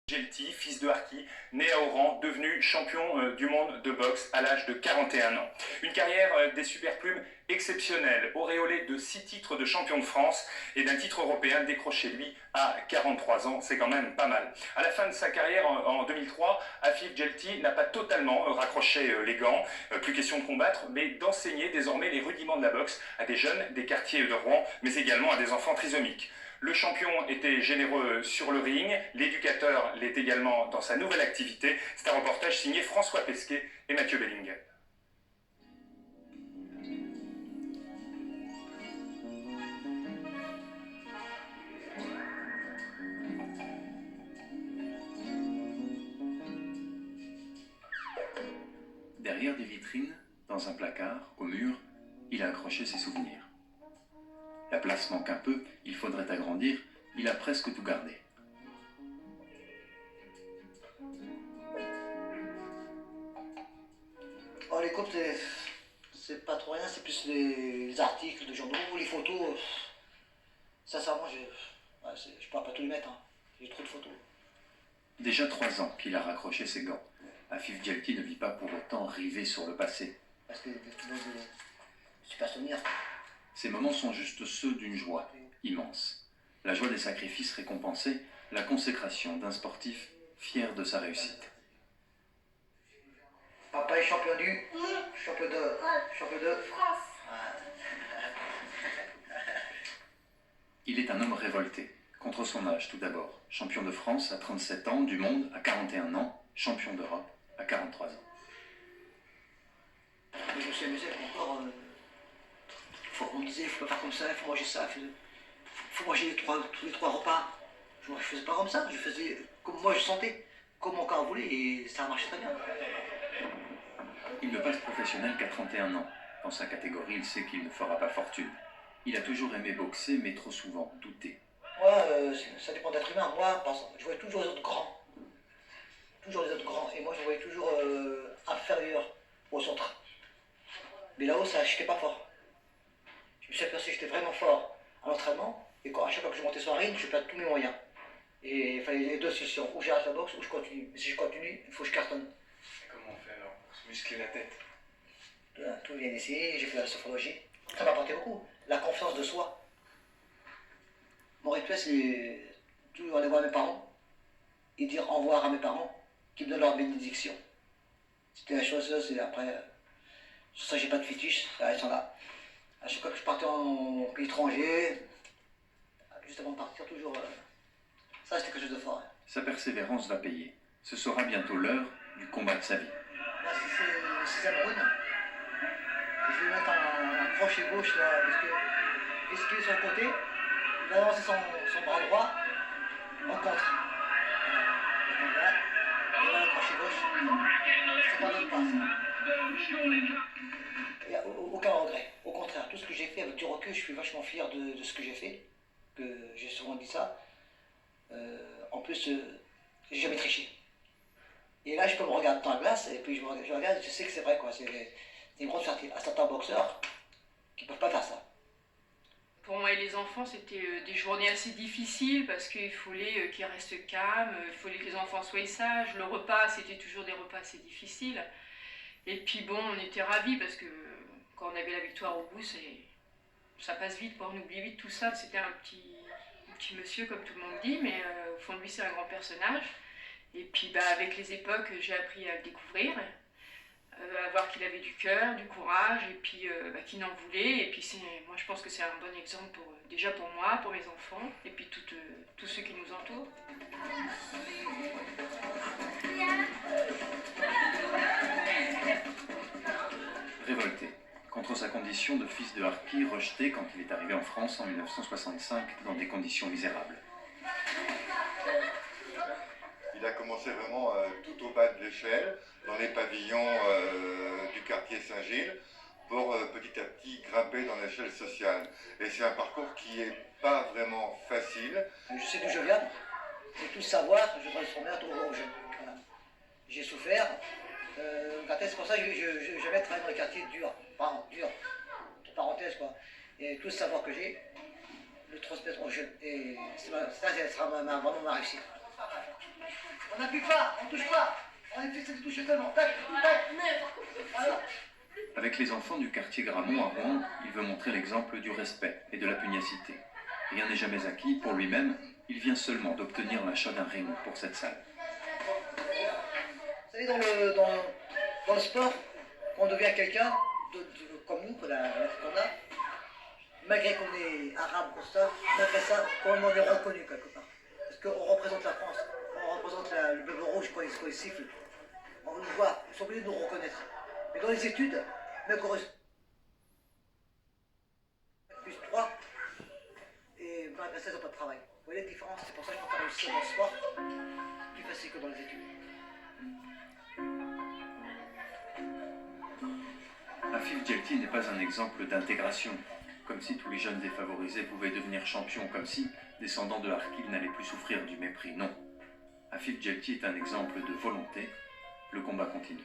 Gelti, fils de Harki, né à Oran, devenu champion du monde de boxe à l'âge de 41 ans. Une carrière des superplumes exceptionnelle, auréolée de 6 titres de champion de France et d'un titre européen décroché lui à 43 ans, c'est quand même pas mal. À la fin de sa carrière en 2003, Afif Gelti n'a pas totalement raccroché les gants, plus question de combattre, mais d'enseigner désormais les rudiments de la boxe à des jeunes des quartiers de Rouen, mais également à des enfants trisomiques. Le champion était généreux sur le ring, l'éducateur l'est également dans sa nouvelle activité. C'est un reportage signé François Pesquet et Mathieu Bellingham. Derrière des vitrines, dans un placard, au mur, il a accroché ses souvenirs. La place manque un peu, il faudrait agrandir, il a presque tout gardé. Oh, les coupes, c'est pas trop rien, c'est plus les articles de journaux, les photos. Sincèrement, je pourrais pas tout les mettre, hein. J'ai trop de photos. Déjà 3 ans qu'il a raccroché ses gants. Afif Gelti ne vit pas pour autant rivé sur le passé. Parce que des super souvenirs. Ces moments sont juste ceux d'une joie immense. La joie des sacrifices récompensés, la consécration d'un sportif fier de sa réussite. Papa est champion du... Champion de France. Il est un homme révolté, contre son âge tout d'abord. Champion de France à 37 ans, du monde à 41 ans, champion d'Europe à 43 ans. Je me suis amusé encore. On me disait, il faut pas faire comme ça, il faut manger ça, il faut manger tous les trois repas. Je faisais pas comme ça, je faisais comme moi je sentais, comme mon corps voulait, et ça a marché très bien. Il ne passe professionnel qu'à 31 ans. Dans sa catégorie, il sait qu'il ne fera pas fortune. Il a toujours aimé boxer, mais trop souvent douté. Moi, ça dépend d'être humain. Moi, je voyais toujours les autres grands. Toujours les autres grands. Et moi, je voyais toujours inférieur aux autres. Mais là-haut, ça, j'étais pas fort. Je me suis aperçu que j'étais vraiment fort à l'entraînement. Et à chaque fois que je montais sur un ring, je perdais tous mes moyens. Et il fallait les deux solutions. Ou j'arrête la boxe, ou je continue. Mais si je continue, il faut que je cartonne. Comment on fait alors pour se muscler la tête? Tout vient d'ici, j'ai fait la sophrologie. Ça m'a apporté beaucoup. La confiance de soi. Mon rituel, c'est toujours aller voir mes parents et dire au revoir à mes parents qui me donnent leur bénédiction. C'était la chose, c'est après. Sur ça, j'ai pas de fétiche, ça reste là. À chaque fois que je partais en pays étranger, juste avant de partir, toujours. Ça, c'était quelque chose de fort. Hein. Sa persévérance va payer. Ce sera bientôt l'heure du combat de sa vie. Là, c'est Zamoun. Je vais mettre un crochet gauche là, parce que l'esquive sur le côté, il va avancer son bras droit en contre. Voilà. Et là, le crochet gauche, ça pardonne pas ça. Il n'y a aucun regret. Au contraire, tout ce que j'ai fait avec du recul, je suis vachement fier de ce que j'ai fait. Que j'ai souvent dit ça. En plus, j'ai jamais triché. Et là, je peux me regarder dans la glace, et puis je regarde, je sais que c'est vrai, quoi. C'est une grosse fierté. À certains boxeurs qui ne peuvent pas faire ça. Pour moi et les enfants, c'était des journées assez difficiles parce qu'il fallait qu'ils restent calmes, il fallait que les enfants soient sages. Le repas, c'était toujours des repas assez difficiles. Et puis bon, on était ravis parce que quand on avait la victoire au bout, ça passe vite, on oublie vite tout ça. C'était un petit monsieur, comme tout le monde dit, mais au fond de lui, c'est un grand personnage. Et puis avec les époques, j'ai appris à le découvrir, à voir qu'il avait du cœur, du courage, et puis qu'il n'en voulait. Et puis moi, je pense que c'est un bon exemple déjà pour moi, pour mes enfants, et puis tous ceux qui nous entourent. Révolté contre sa condition de fils de harki, rejeté quand il est arrivé en France en 1965 dans des conditions misérables. Il a commencé vraiment tout au bas de l'échelle, dans les pavillons du quartier Saint-Gilles, pour petit à petit grimper dans l'échelle sociale. Et c'est un parcours qui n'est pas vraiment facile. Je sais d'où je viens, c'est tout savoir, je transforme aux jeunes. Voilà. J'ai souffert, c'est pour ça que je vais travailler dans les quartiers durs, dur, entre parenthèses quoi. Et tout le savoir que j'ai, le transmettre aux jeunes. Et ça sera vraiment ma réussite. On n'appuie pas, on touche pas. On est fixé de toucher seulement. Tac, tac. Voilà. Avec les enfants du quartier Gramont à Rouen, il veut montrer l'exemple du respect et de la pugnacité. Rien n'est jamais acquis pour lui-même, il vient seulement d'obtenir l'achat d'un ring pour cette salle. Vous savez, dans le sport, quand on devient quelqu'un, comme nous, qu'on a, malgré qu'on est arabe, comme ça, malgré ça, quand même on est reconnu quelque part. Parce qu'on représente la France, on représente le bleu rouge quand il siffle. On nous voit, ils sont obligés de nous reconnaître. Mais dans les études, même qu'on reste plus 3, et malgré ça, ils n'ont pas de travail. Vous voyez la différence? C'est pour ça que je préfère aussi dans le sport, plus facile que dans les études. Afif Djelti n'est pas un exemple d'intégration, comme si tous les jeunes défavorisés pouvaient devenir champions, comme si, descendants de Harkil, n'allaient plus souffrir du mépris. Non. Afif Djelti est un exemple de volonté, le combat continue.